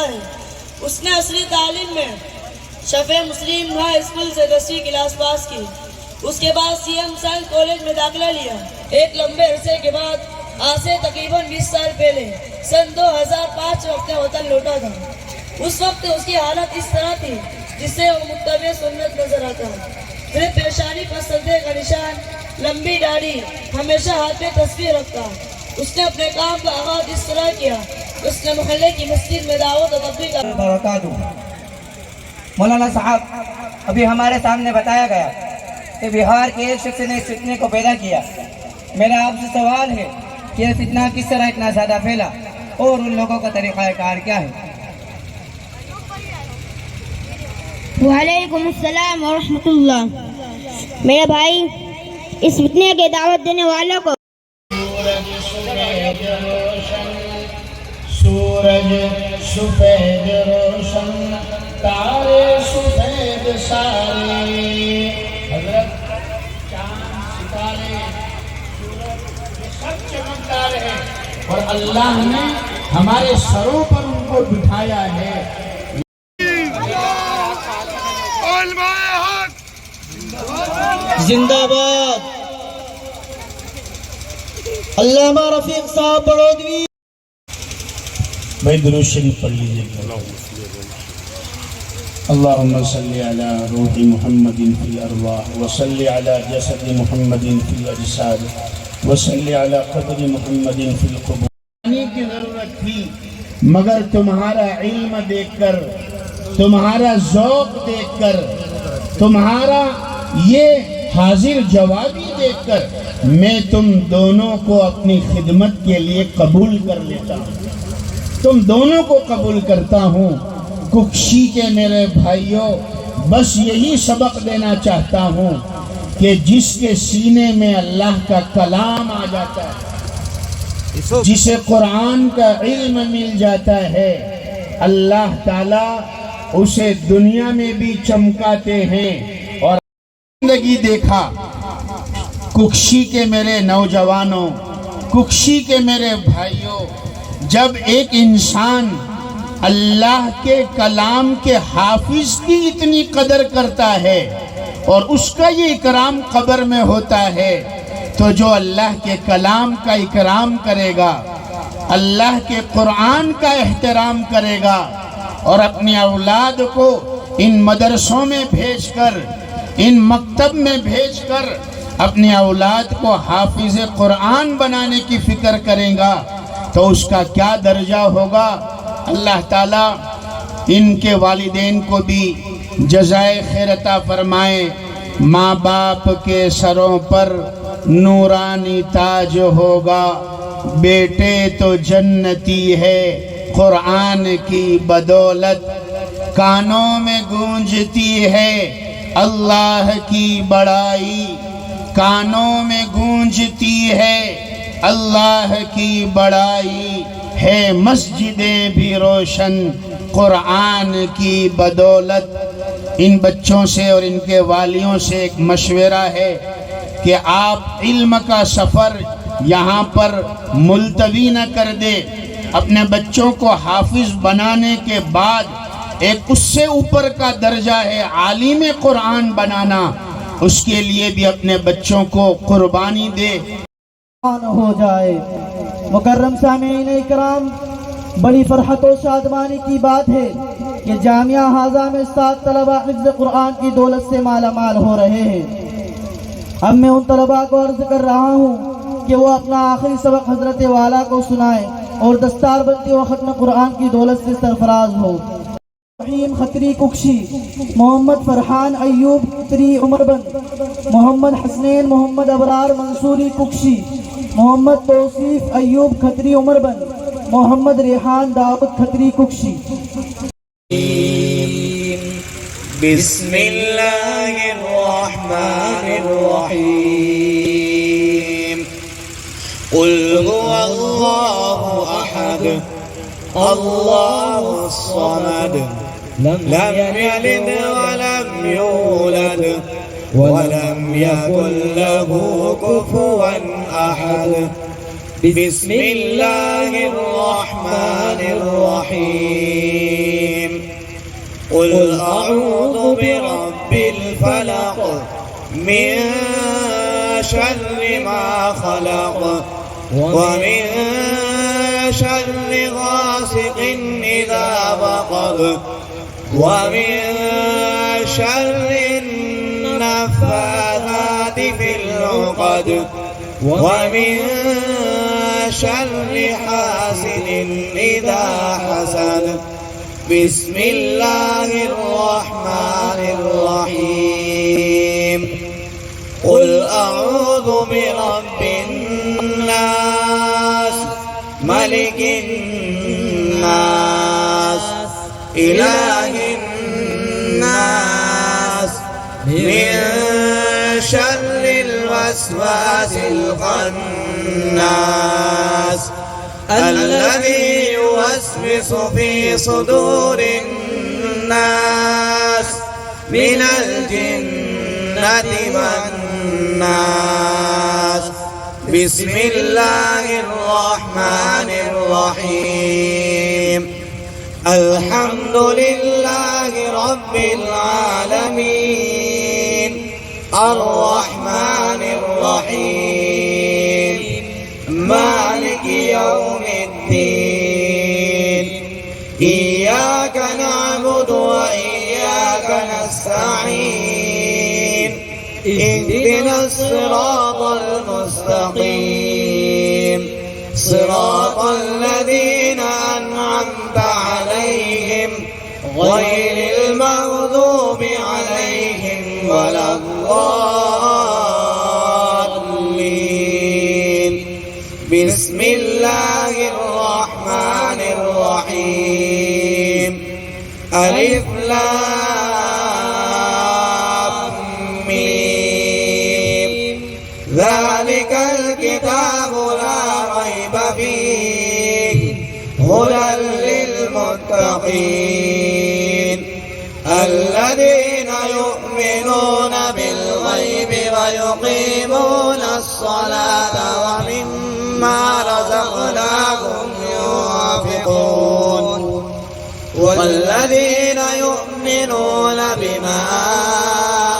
ہے. اس نے عصری تعلیم میں شفیع مسلم ہائی اسکول سے 10ویں کلاس پاس کی. اس کے بعد سی ایم سائنس کالج میں داخلہ لیا. ایک لمبے عرصے کے بعد آج سے تقریباً 20 سال پہلے سن 2005 میں اپنے وطن لوٹا تھا. اس وقت اس کی حالت اس طرح تھی جس سے وہ متبع سنت نظر آتا. پھر پیشانی پر سجدے کا نشان، لمبی داڑھی، ہمیشہ ہاتھ میں تصویر رکھتا. اس نے اپنے کام کا آغاز اس طرح کیا. اس نے محلے کی مسجد میں دعوت و تبلیغ کا. مولانا صاحب، ابھی ہمارے سامنے بتایا گیا کہ بہار کے ایک شخص نے اس فتنے کو پیدا کیا. میرا آپ سے سوال ہے کہ یہ فتنہ کس طرح اتنا زیادہ پھیلا اور ان لوگوں کا طریقہ کار کیا ہے؟ وعلیکم السلام ورحمۃ اللہ. میرے بھائی، اس فتنے کے دعوت دینے والوں کو سورج سفید روشن، تارے سفید سارے، حضرت چاند ستارے سورج یہ سب چمکدار ہیں اور اللہ نے ہمارے سروں پر ان کو بٹھایا ہے. زندہ باد علامہ رفیق صاحب بڑودوی. بھائی درود شریف پڑھ لیجیے. اللہم صلی علی روح محمد فی الارواح وصلی علی جسد محمد فی الاجساد وصلی علی قبر محمد فی القبور. کی ضرورت تھی مگر تمہارا علم دیکھ کر، تمہارا ذوق دیکھ کر، تمہارا یہ حاضر جوابی دیکھ کر میں تم دونوں کو اپنی خدمت کے لیے قبول کر لیتا ہوں. تم دونوں کو قبول کرتا ہوں. ککشی کے میرے بھائیوں، بس یہی سبق دینا چاہتا ہوں کہ جس کے سینے میں اللہ کا کلام آ جاتا ہے، جسے قرآن کا علم مل جاتا ہے، اللہ تعالیٰ اسے دنیا میں بھی چمکاتے ہیں. اور زندگی دیکھا ککشی کے میرے نوجوانوں، ککشی کے میرے بھائیوں، جب ایک انسان اللہ کے کلام کے حافظ کی اتنی قدر کرتا ہے اور اس کا یہ اکرام قبر میں ہوتا ہے، تو جو اللہ کے کلام کا اکرام کرے گا، اللہ کے قرآن کا احترام کرے گا اور اپنی اولاد کو ان مدرسوں میں بھیج کر، ان مکتب میں بھیج کر اپنی اولاد کو حافظ قرآن بنانے کی فکر کریں گا تو اس کا کیا درجہ ہوگا. اللہ تعالیٰ ان کے والدین کو بھی جزائے خیر عطا فرمائے. ماں باپ کے سروں پر نورانی تاج ہوگا، بیٹے تو جنتی ہے قرآن کی بدولت. کانوں میں گونجتی ہے اللہ کی بڑائی، کانوں میں گونجتی ہے اللہ کی بڑائی. ہے مسجدیں بھی روشن قرآن کی بدولت. ان بچوں سے اور ان کے والیوں سے ایک مشورہ ہے کہ آپ علم کا سفر یہاں پر ملتوی نہ کر دے. اپنے بچوں کو حافظ بنانے کے بعد ایک اس سے اوپر کا درجہ ہے عالم قرآن بنانا. اس کے لیے بھی اپنے بچوں کو قربانی دے. ہو جائے. مکرم سامعین اکرام، بڑی فرحت و شادمانی کی بات ہے کہ جامعہ حاضہ میں 7 طلبہ حفظ قرآن کی دولت سے مالا مال ہو رہے ہیں. اب میں ان طلبہ کو عرض کر رہا ہوں کہ وہ اپنا آخری سبق حضرت والا کو سنائیں اور دستار بندی و ختم قرآن کی دولت سے سرفراز ہو. رحیم خطری ککشی، محمد فرحان ایوب خطری عمربند، محمد حسنین محمد ابرار منصوری ککشی، محمد توصیف ایوب خطری عمربند، محمد ریحان داؤد خطری ککشی. بسم اللہ الرحمن الرحیم. قل هو اللہ احد اللہ الصمد لم يلد ولم يولد ولم يكن له كفوا احد. بسم اللہ الرحمن الرحیم. قل أعوذ برب الفلق من شر ما خلق ومن شر غاسق إذا وقب ومن شر النفاثات في العقد ومن شر حاسد إذا حسد. بسم الله الرحمن الرحيم. قل أعوذ برب الناس ملك الناس إله الناس من شر الوسواس الخناس الذي يوسوس في صدور الناس من الجنة والناس. بسم الله الرحمن الرحيم. الحمد لله رب العالمين الرحمن الرحيم مالك يوم الدين. إياك نعبد وإياك نستعين. اهدنا الصراط المستقيم صراط الذين أنعمت عليهم غير المغضوب عليهم ولا الضالين. بسم الله الرحمن الرحيم. ألف لام ميم. ذلك الكتاب لا ريب فيه هدى للمتقين الذين يؤمنون بالغيب ويقيمون الصلاة ومما رزقناهم ينفقون والذين يؤمنون بما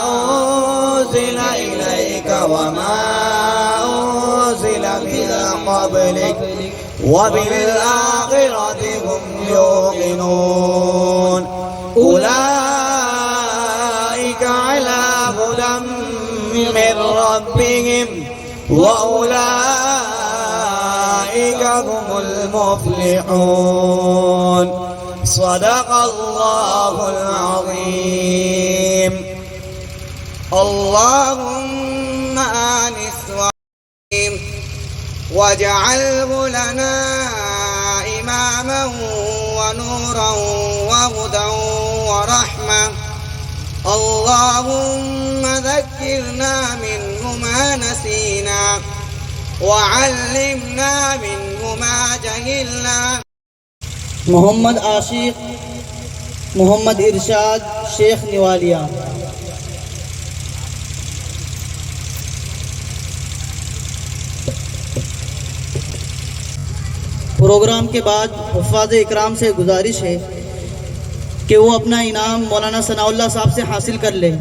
أنزل إليك وما أنزل من قبلك وبالآخرة هم يوقنون. أولئك على هدى من ربهم وأولئك هم المفلحون. صدق الله العظيم. اللهم آنس واجعله لنا إماما ونورا وهدى ورحمة. اللهم ذكرنا منه ما نسينا وعلمنا منه ما جهلنا. محمد عاشق محمد ارشاد شیخ نوالیہ. پروگرام کے بعد حفاظ اکرام سے گزارش ہے کہ وہ اپنا انعام مولانا ثناء اللہ صاحب سے حاصل کر لیں.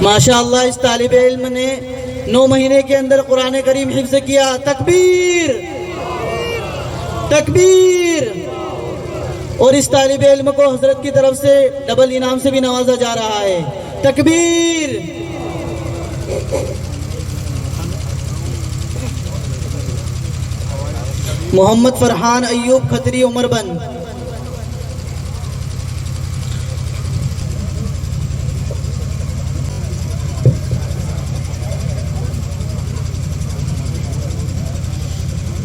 ماشاءاللہ اس طالب علم نے 9 مہینے کے اندر قرآن کریم حفظ کیا. تکبیر تکبیر. اور اس طالب علم کو حضرت کی طرف سے ڈبل انعام سے بھی نوازا جا رہا ہے. تکبیر. محمد فرحان ایوب کھتری عمر بند.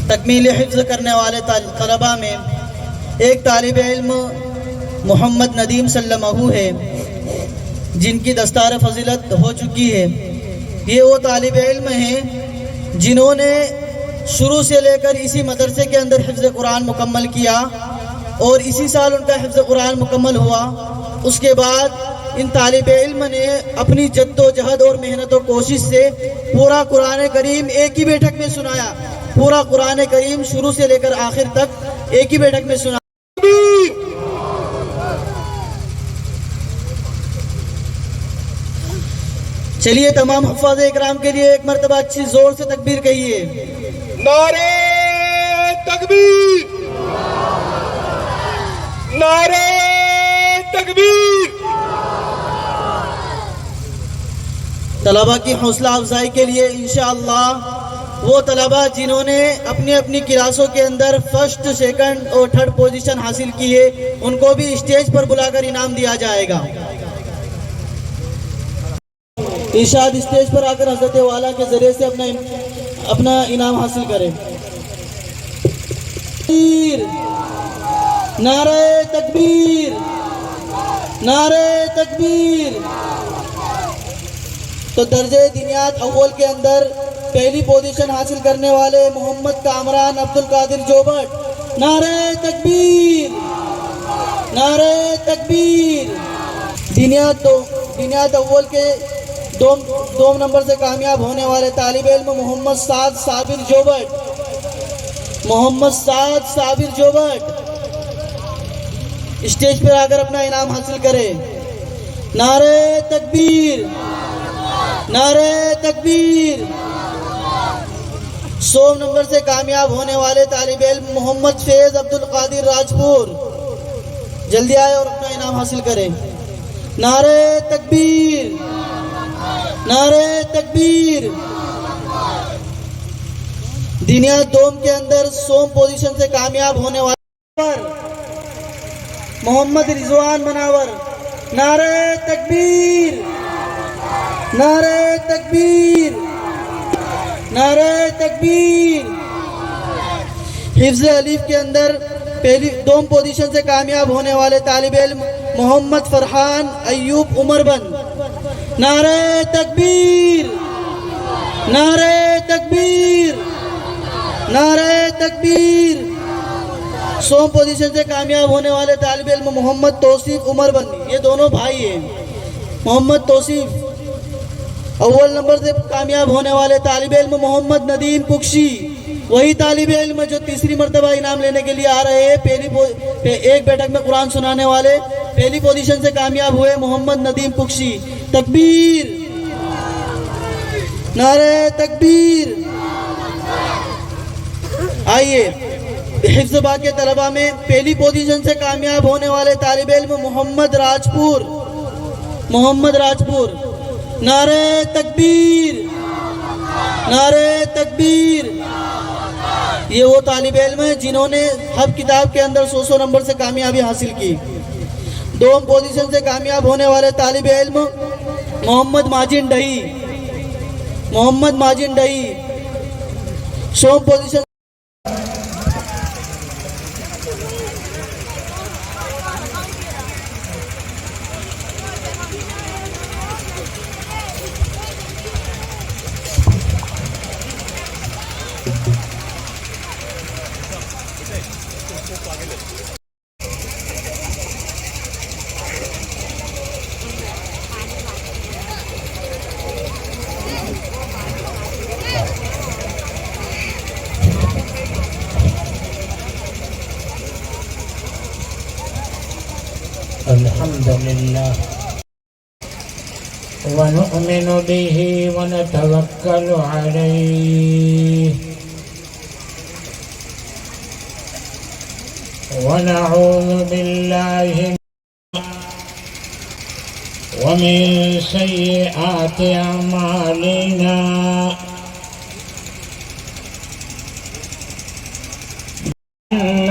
تکمیل حفظ کرنے والے طلباء میں ایک طالب علم محمد ندیم سلمہ ہے جن کی دستار فضیلت ہو چکی ہے. یہ وہ طالب علم ہیں جنہوں نے شروع سے لے کر اسی مدرسے کے اندر حفظ قرآن مکمل کیا اور اسی سال ان کا حفظ قرآن مکمل ہوا۔ اس کے بعد ان طالب علم نے اپنی جد و جہد اور محنت و کوشش سے پورا قرآن کریم ایک ہی بیٹھک میں سنایا۔ پورا قرآن کریم شروع سے لے کر آخر تک ایک ہی بیٹھک میں سنا۔ چلیے تمام حفاظ اکرام کے لیے ایک مرتبہ اچھی زور سے تکبیر کہیے۔ نعرے تکبیر، نعرے تکبیر۔ طلبہ کی حوصلہ افزائی کے لیے انشاءاللہ وہ طلبہ جنہوں نے اپنی اپنی کلاسوں کے اندر فرسٹ، سیکنڈ اور تھرڈ پوزیشن حاصل کی ہے ان کو بھی اسٹیج پر بلا کر انعام دیا جائے گا۔ ارشاد اسٹیج پر آ کر حضرت والا کے ذریعے سے اپنا انعام حاصل کرے۔ نعرہ تکبیر، نعرہ تکبیر۔ تو درجہ دنیات اول کے اندر پہلی پوزیشن حاصل کرنے والے محمد کامران عبدالقادر جوبٹ، نعرہ تکبیر، نعرہ تکبیر۔ دنیات اول کے دوم نمبر سے کامیاب ہونے والے طالب علم محمد سعد صابر جوبٹ، محمد سعد صابر جوبٹ اسٹیج پر آ کر اپنا انعام حاصل کرے۔ نعرہ تکبیر، نعرہ تکبیر۔ 100 نمبر سے کامیاب ہونے والے طالب علم محمد فیض عبدالقادر راجپور جلدی آئے اور اپنا انعام حاصل کرے۔ نعرہ تکبیر، نعرہ تکبیر۔ دنیات دوم کے اندر 100 پوزیشن سے کامیاب ہونے والے محمد رضوان مناور، نعرہ تکبیر، نعرہ تکبیر، نعرہ تکبیر۔ حفظ الف کے اندر دوم پوزیشن سے کامیاب ہونے والے طالب علم محمد فرحان ایوب عمر بند، نعرہ تکبیر، نعرہ تکبیر، نعرہ تکبیر۔ 100 پوزیشن سے کامیاب ہونے والے طالب علم محمد توصیف عمر بند، یہ دونوں بھائی ہیں۔ محمد توصیف اول نمبر سے کامیاب ہونے والے طالب علم محمد ندیم ککشی، وہی طالب علم جو تیسری مرتبہ انعام لینے کے لیے آ رہے ہیں۔ ایک بیٹھک میں قرآن سنانے والے پہلی پوزیشن سے کامیاب ہوئے محمد ندیم ککشی، تکبیر، نعرہ تکبیر۔ آئیے حفظ باغ کے طلبہ میں پہلی پوزیشن سے کامیاب ہونے والے طالب علم محمد راجپور، محمد راجپور، نعرہ تکبیر، نعرہ تکبیر۔ یہ وہ طالب علم ہیں جنہوں نے ہر کتاب کے اندر 100 نمبر سے کامیابی حاصل کی۔ دوم پوزیشن سے کامیاب ہونے والے طالب علم محمد ماجن ڈہی، محمد ماجن ڈہی۔ 100 پوزیشن الحمد لله ونؤمن به ونتوكل عليه ونعوذ بالله ومن سيئات أعمالنا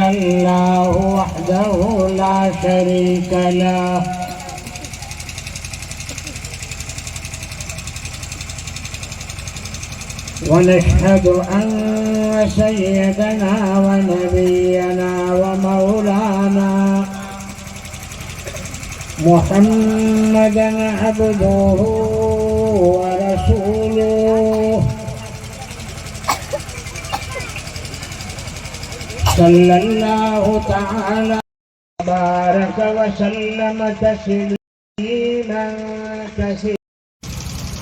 الله وحده لا شريك له ونشهد أن سيدنا ونبينا ومولانا محمدا عبده ورسوله وصلى الله تعالى بارك وسلم تسليما كثيرا.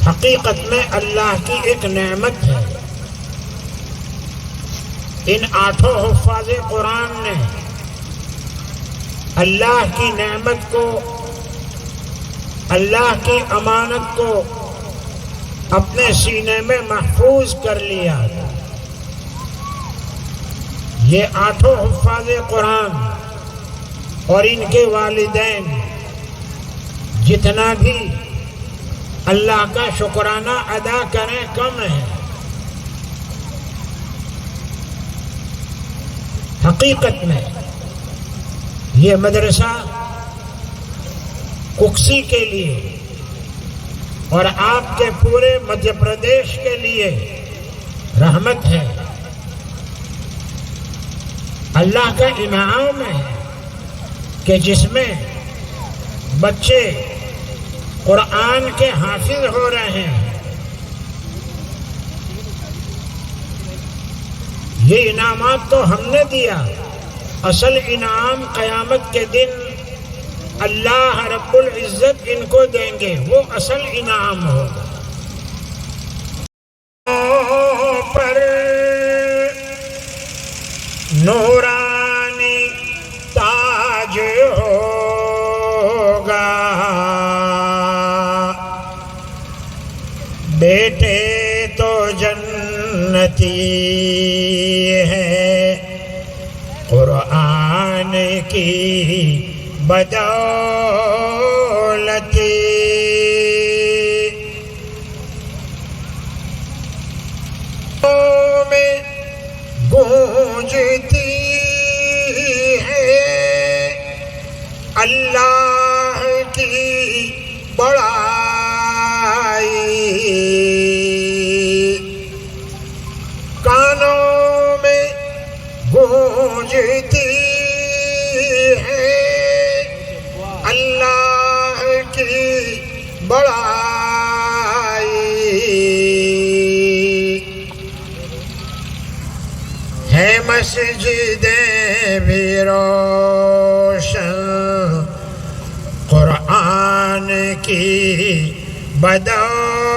حقیقت میں اللہ کی ایک نعمت ہے. ان 8 حفاظ قرآن نے اللہ کی نعمت کو، اللہ کی امانت کو اپنے سینے میں محفوظ کر لیا. یہ 8 حفاظ قرآن اور ان کے والدین جتنا بھی اللہ کا شکرانہ ادا کریں کم ہے. حقیقت میں یہ مدرسہ ککسی کے لیے اور آپ کے پورے مدھیہ پردیش کے لیے رحمت ہے. اللہ کا انعام ہے کہ جس میں بچے قرآن کے حافظ ہو رہے ہیں. یہ انعامات تو ہم نے دیا، اصل انعام قیامت کے دن اللہ رب العزت ان کو دیں گے، وہ اصل انعام ہوگا. پر نورانی تاج ہوگا، بیٹے تو جنتی ہے، قرآن کی بدولت. میں گونجتی ہے اللہ کی بڑائی، کانوں میں گونجتی ہے اللہ کی بڑائی. ہے مسجدیں بھی روشن قرآن کی بدولت.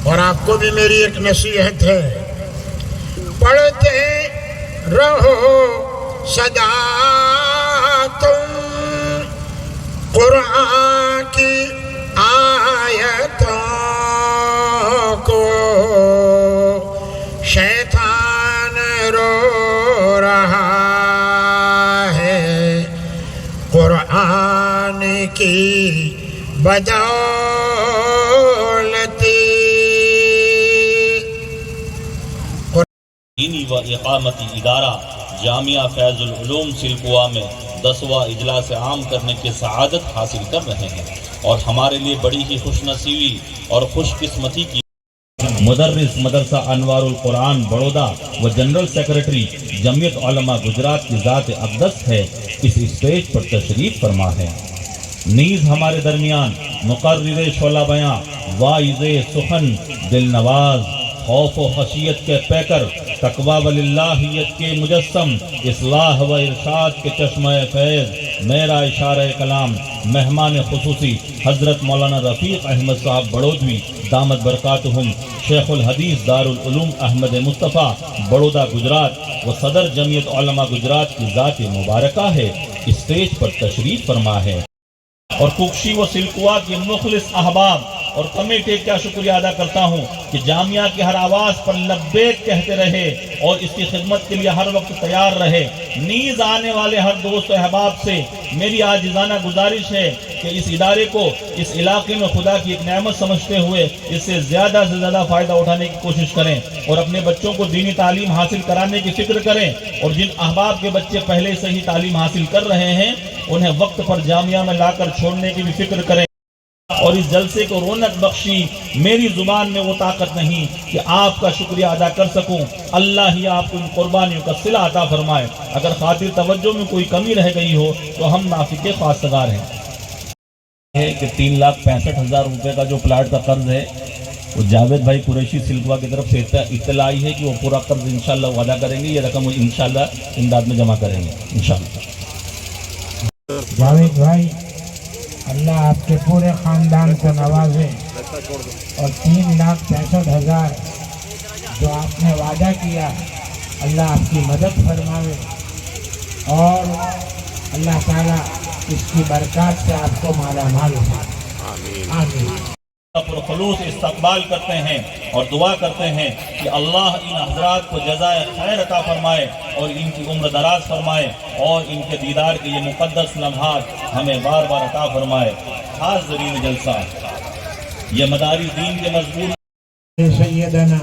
اور آپ کو بھی میری ایک نصیحت ہے، پڑھتے رہو سدا تم قرآن کی آیتوں کو. شیطان رو رہا ہے قرآن کی بدولت. دینی و اقامتی ادارہ جامعہ فیض العلوم سلکوا میں 10واں اجلاس عام کرنے کی سعادت حاصل کر رہے ہیں، اور ہمارے لیے بڑی ہی خوش نصیبی اور خوش قسمتی کی. مدرس مدرسہ انوار القرآن بڑودہ و جنرل سیکرٹری جمعیت علماء گجرات کی ذات اقدس ہے، اس اسٹیج پر تشریف فرما ہے. نیز ہمارے درمیان مقرر شعلہ بیاں، واعظ سخن، دل نواز، خوف و خشیت کے پیکر، تقویٰ وللہیت کے مجسم، اصلاح و ارشاد کے چشمہ فیض، میرا اشارہ کلام، مہمان خصوصی حضرت مولانا رفیق احمد صاحب بڑودوی دامت برکاتہم، شیخ الحدیث دارالعلوم احمد مصطفیٰ بڑودہ گجرات و صدر جمعیت علماء گجرات کی ذات مبارکہ ہے، اسٹیج پر تشریف فرما ہے. اور ککشی و سلکوا کے مخلص احباب اور کمیٹی کا شکریہ ادا کرتا ہوں کہ جامعہ کی ہر آواز پر لبیک کہتے رہے اور اس کی خدمت کے لیے ہر وقت تیار رہے. نیز آنے والے ہر دوست و احباب سے میری عاجزانہ گزارش ہے کہ اس ادارے کو اس علاقے میں خدا کی ایک نعمت سمجھتے ہوئے اس سے زیادہ فائدہ اٹھانے کی کوشش کریں اور اپنے بچوں کو دینی تعلیم حاصل کرانے کی فکر کریں. اور جن احباب کے بچے پہلے سے ہی تعلیم حاصل کر رہے ہیں انہیں وقت پر جامعہ میں لا کر چھوڑنے کی بھی فکر کریں. اور اس جلسے کو رونق بخشی میری زبان میں وہ طاقت نہیں کہ آپ کا شکریہ ادا کر سکوں. اللہ ہی آپ کو ان قربانیوں کا صلہ عطا فرمائے. اگر خاطر توجہ میں کوئی کمی رہ گئی ہو تو ہم نافق خواستگار ہیں. کہ 3,65,000 روپے کا جو پلاٹ کا قرض ہے وہ جاوید بھائی قریشی سلکوا کی طرف سے اطلاع آئی ہے کہ وہ پورا قرض انشاءاللہ وہ ادا کریں گے، یہ رقم وہ انشاءاللہ امداد میں جمع کریں گے انشاءاللہ۔ جاوید بھائی اللہ آپ کے پورے خاندان کو نوازے اور 3,65,000 جو آپ نے وعدہ کیا اللہ آپ کی مدد فرماوے اور اللہ تعالیٰ اس کی برکات سے آپ کو مالا مال فرمائے۔ آمین۔ پرخلوص استقبال کرتے ہیں اور دعا کرتے ہیں کہ اللہ ان حضرات کو جزائے خیر عطا فرمائے اور ان کی عمر دراز فرمائے اور ان کے دیدار کے یہ مقدس لمحات ہمیں بار بار عطا فرمائے۔ خاص زمین جلسہ یہ مدارس دین کے مضمون سیدنا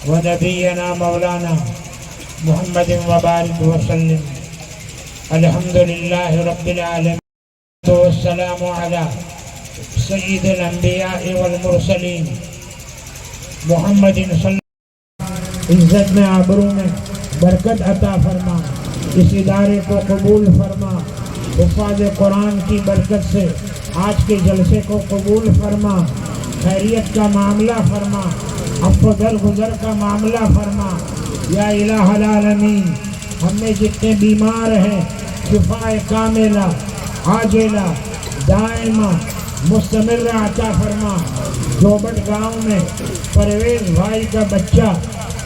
و نبینا مولانا محمد وبارک وسلم۔ الحمدللہ رب العالمین والسلام علی سید الانبیاء والمرسلین محمد صلی اللہ علیہ وسلم۔ عزت میں آبرو میں برکت عطا فرما، اس ادارے کو قبول فرما، حفاظ قرآن کی برکت سے آج کے جلسے کو قبول فرما، خیریت کا معاملہ فرما، عفو درگزر کا معاملہ فرما یا الہ العالمین۔ ہم میں جتنے بیمار ہیں شفاء کاملہ عاجلہ دائمہ مستمر عطا فرما۔ جوبٹ گاؤں میں پرویز بھائی کا بچہ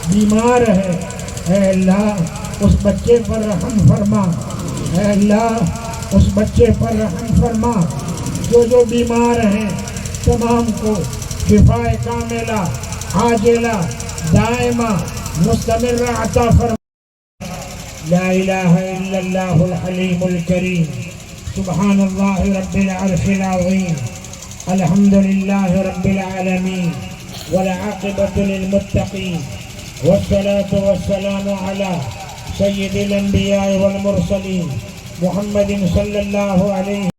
بیمار ہے، اے اللہ اس بچے پر رحم فرما، اے اللہ اس بچے پر رحم فرما۔ جو بیمار ہیں تمام کو شفاء کاملہ عاجلہ دائمہ مستمر عطا فرما۔ لا الہ الا اللہ الحلیم الکریم، سبحان اللہ رب العرش العظیم، الحمدللہ رب العالمین، والعاقبۃ للمتقین، والصلاة والسلام علی سید الانبیاء والمرسلین محمد صلی اللہ علیہ وسلم۔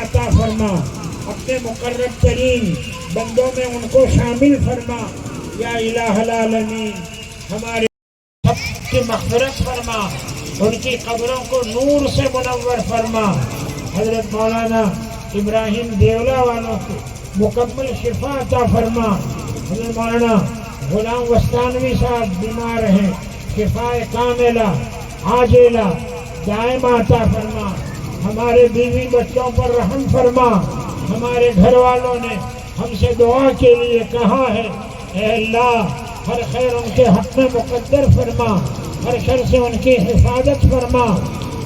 عطا فرما، اپنے مقرب ترین بندوں میں ان کو شامل فرما یا الہ العالمین۔ ہمارے سب کی مغفرت فرما، ان کی قبروں کو نور سے منور فرما۔ حضرت مولانا ابراہیم دیولا والوں کو مکمل شفا عطا فرما۔ حضرت مولانا غلام وستانوی صاحب بیمار ہیں، شفاء کاملہ عاجلہ دائمہ عطا فرما۔ ہمارے بیوی بچوں پر رحم فرما۔ ہمارے گھر والوں نے ہم سے دعا کے لیے کہا ہے، اے اللہ ہر خیر ان کے حق میں مقدر فرما، ہر شر سے ان کی حفاظت فرما۔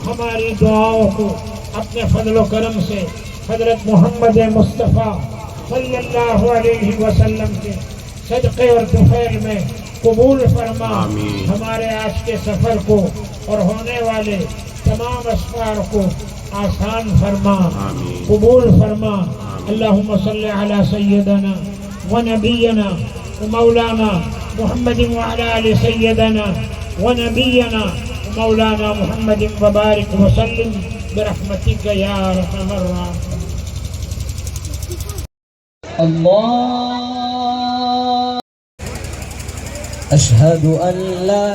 ہماری دعاؤں کو اپنے فضل و کرم سے حضرت محمد مصطفیٰ صلی اللہ علیہ وسلم کے صدقے اور طفیل میں قبول فرما۔ ہمارے آج کے سفر کو اور ہونے والے تمام اسفار کو آسان فرما، قبول فرما۔ اللہم صلی علی سیدنا و نبینا و مولانا محمد وعلی آل سیدنا و نبینا و مولانا محمد وبارک وسلم برحمتک یا ارحم الراحمین۔ اللہ اشہد ان لا